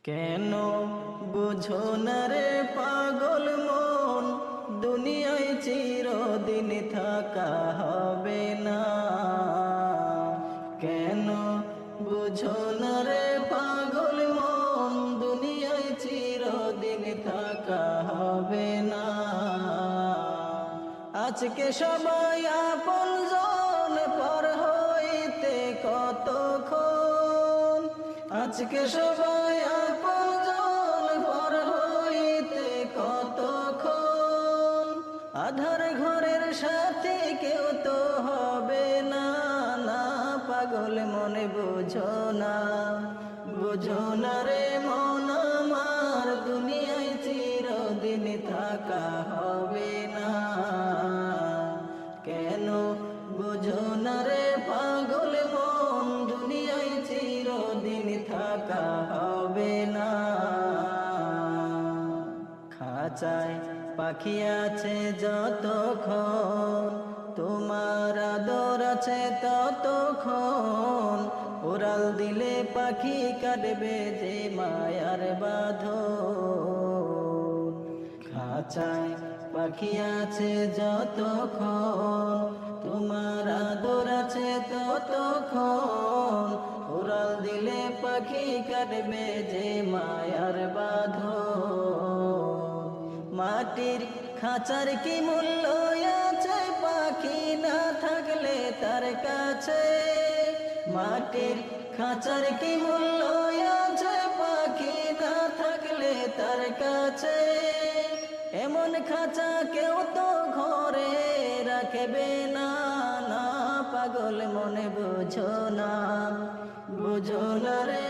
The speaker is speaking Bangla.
কেন বুঝো না রে পাগল মন, দুনিয়ায় চিরদিন থাকা হবে না। কেন বুঝো না রে পাগল মন, দুনিয়ায় চিরদিন থাকা হবে না। আজকে সবাই আপনজন, পর হইতে কতক্ষণ। আজকে সবাই আপনজন, পর হইতে কতক্ষণ। আধার ঘরের সাথে কেউ তো হবে না, না পাগল মনে বুঝো না। বুঝো না রে মন আমার, দুনিয়ায় চিরদিন থাকা হবে না। কেন বুঝো না রে পাগল মন, দুনিয়ায় চিরদিন থাকা হবে না। খাঁচায় পাখি আছে যতক্ষণ, তোমার আদর আছে ততক্ষণ। উড়াল দিলে পাখি কাটবে যে মায়ার বাঁধন। খাঁচায় পাখি আছে যতক্ষণ, তোমার আদর আছে ততক্ষণ। উড়াল দিলে পাখি কাটবে যে মায়ার বাঁধন। মাটির খাঁচার কি মূল্য আছে পাখি না থাকলে তার কাছে। মাটির খাঁচার কি মূল্য আছে পাখি না থাকলে তার কাছে। এমন খাঁচা কেউ তো ঘরে রাখবে না, না পাগল মনে বুঝো না। বুঝো না রে